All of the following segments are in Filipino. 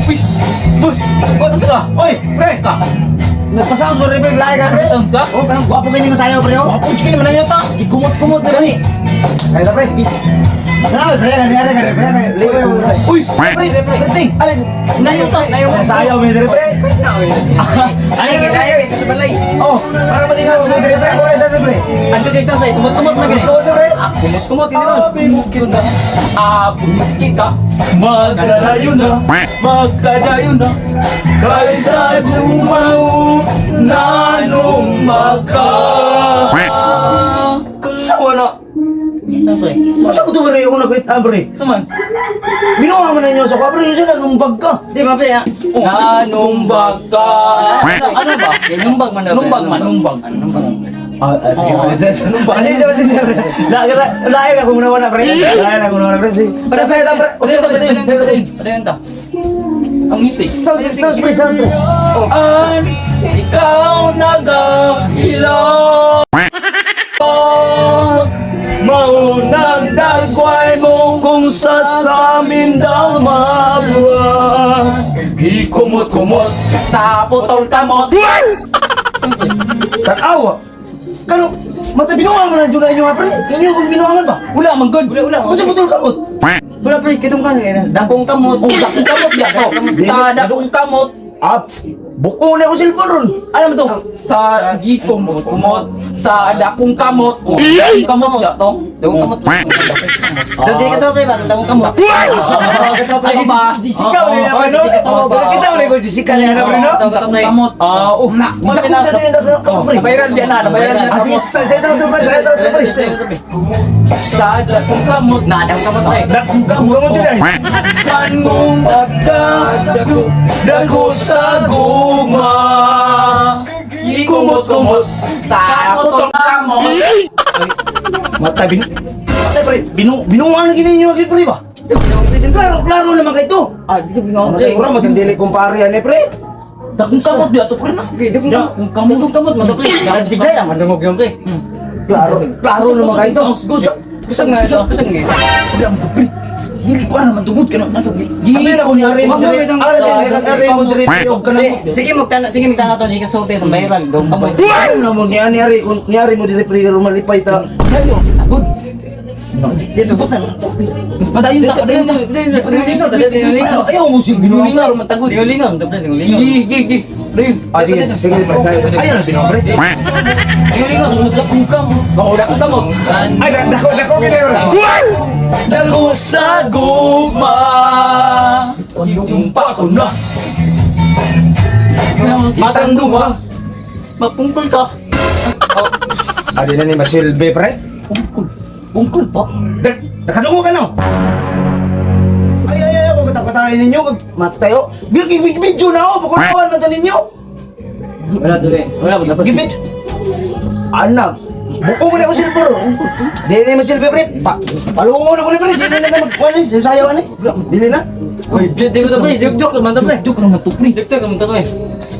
Uy! Boss! Ano ka? Oy, pre! Ka? Nagpasounds mo rin, pre. Lahat ka, pre. Sounds ka? Oh, kanang gwapo ganyan na sayo, pre. Oh. Gwapo, hindi ka naman na yun ta! Ikumot-kumot na, pre. Sayo na, pre. Sayo, pre. Nangyari ka, pre. Liway mo, pre. Uy! Pre! Alin? Nayo ta! Nayo ta! Sayo, pre, pre. Ay, kaya ito sa balay. Oh, para malingaw mo, pre. Pre, kung isa, pre. Ano kayo sa sa'yo? Tumot-tumot na ganyan. Tumot, pre. Kumot-kumot, hindi nun. Abimok kita. Abot kita. Magkalayo na. Magkadayo na. Kaysa dumaw na nung magka. Sawa na. Ano pre? Masa ko ito, pre? Ako nag-wait, pre. Saman? Binuha mo na ninyo sa kwa, pre. Yun siya nagsumbag ka. Di ba pre? Nanumbag ka. Ano ba? Numbag man. Numbag man. Numbag. Numbag. Sige, Oo. sige, pre. Lain ako muna muna, pre. Lain ako muna, pre. Para sa'yo, pre. Ano yun ta? Ang music. Sounds, pre. An ikaw nagahilo Maunang dagway mo kung sasamin daw mabuha. Ikumot-kumot sa putol kamot. Tag-awa. Kano, mata binuha mo na dyan na inyo nga, pre. Inyo kung binuhangan ba? Wala man good. Wala. Kung sa putol kamot. Wala pre, kitong kan dakong kamot. Oh, dakong kamot ya to. Sa dakong kamot. Buko na ako cellphone ron. Alam mo to? Sa gikong kumot. Sa dakong kamot. Oh, dakong kamot ya to. Dakong kamot. Jadi ka sa pre ba? Tandang kamot. Ano ba? Jessica, wala na ba, no? Kita wala ba Jessica na yan, pre, no? Dakong kamot. Nabayaran biya na. Nabayaran na. Saya tahu tu, pre. Saya tahu tu, pre. Sa dakong kamot. Nadang kamot ay. Dakong kamot. Kamu tu dah. Panmong Dako sa guma. Kumot-kumot sa putong kamot. Mata pre, binuang lagi ninyo lagi, pre, ba? Klaro naman kayo to. Dito ginawa Pre, kurang magandili kumpare yan, pre. Dakong kamot biya to pre na. Dakong kamot man to pre. Dakan sigay ang mandungog yung pre. Klaro naman kayo to. Kusang nga. Pre. Dili ko naman tugod ka na. Abi na ko nyari mo dire. Ari mo dire yung kanang. Sige magtanong to Jika sa pre tambay lang daw kamot. Ayaw na mo nyari mo dire pre malipay ta. Ayo, good. Dia sebutan. Padayon ta. Ayaw mo sig binulingar man tagod. Lingam to pre lingam. Gi. Pre. Sige pre saya. Ayaw na binuang pre. Binulingar dakong kamot. Dakong kamot. Ay dako kini ora. Dako sa guma. Yung pa ko na. Matang duma. Mapungkol ka. Adi na ni Masilbe pre. Bungkol pa. Nakadungo ka no. Ay, ako katakatayin ninyo. Matayo. Video na ako. Pakunawan na ninyo. Wala to eh. Wala mo dapat. Gibit. Anak. Buko mo na ako silver. Dili na masilver pre. Palungo na ko ni pre. Dili na magkuhanis. Sasayaw ka ni. Dili na. Oy, di ko to pre. Jok man to pre. Duk naman to pre. Jok man to pre.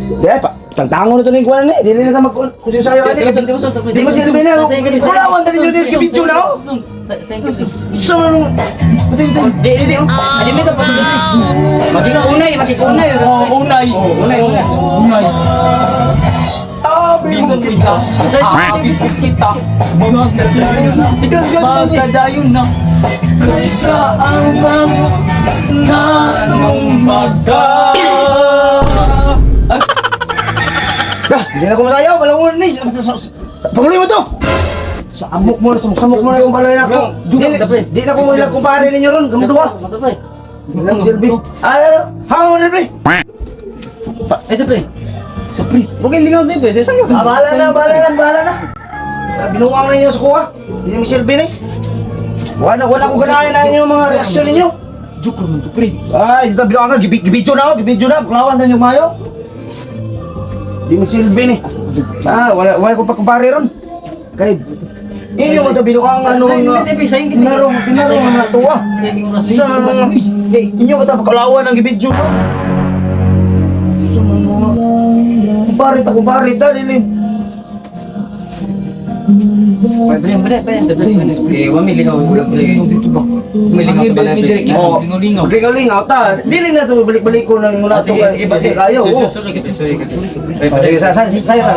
Dili pa. Tantango na to ni kuhanan ni. Dili na ta magkuhasayaw ka ni. Di masilver na. Kunawan na ninyo dito. Video na ako. So, Di. Adi mi ka pa. Makikunay. Unay. Bingon kita. Kita. Magkadayon na. Kaysa ang nanong Hindi na ko masayaw. Malangon ni. Panguloy mo to. Samok mo na yung balay na ako. Di na ko mo ilang kumpare ninyo ron. Kamu dua. Ilang silbi. Hango na pre. Sa pre. Sa pre. Bukay lingaw din pre. Sayo. Bahala na. Binuwang na ninyo sa kuha. Hindi mo silbi ni. Wala ko ganahin na yung mga reaksyon ninyo. Joke naman to pre. Ay, dito binuwang ka. Gibidyo na ako. Buklawan na yung mayo. Hindi mo silbi ni. Wala ko pa kumpare ron. Kay inyo mo to binuwang ano nga. Tinarong ang natuwa. Inyo mo to pagkalawan ng gibidyo. Kumparit, dali. Eh, mamilingaw. Milingaw sa balay. Oh, Lingaw-lingaw. lingaw-lingaw ta. Dili na to balik-balik ko nang mula to kasi kayo. Sige, sayo.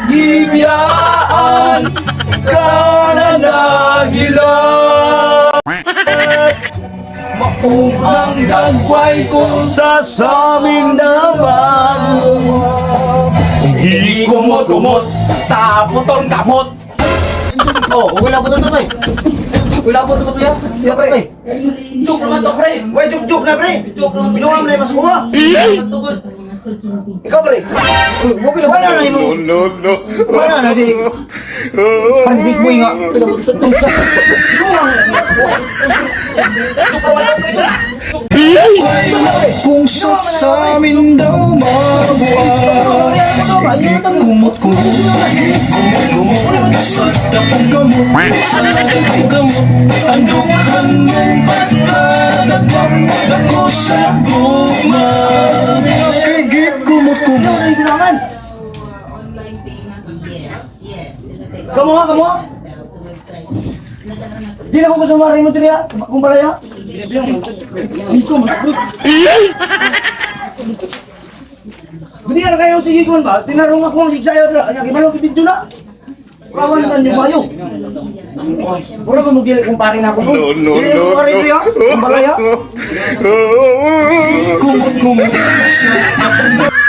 Gibiyaan ka na nagilan. Maunang dagway ko Sa samin naman. Hindi kumot-kumot sa putong kamot. Oh, wala po to pre. Wala po to kuya. Siya pre. Joke naman to, pre. Way juk na pre. Joke naman to, Inuwa mo na yung masukuha. Tugod. Ikaw pre. Wala na yung... Wala na si... Parang big boy nga. Kung sa samin daw mabuhay, kumot-kumot sa tapong gamot, sa tapong gamot, andukan mong pagkadagwap, dako sa guma, kagip kumot-kumot. Kamu ha? Di na ko gusto marin mo diriya, kung balaya. Hindi na kayo sige ko ba? Tinarong ako ang sigsayo na. Kanya gimano bibidyo na. Kawan na niyo mayo. Puro mo mugili kung parin ako. No. Kung balaya. Kumot-kumot sa tapong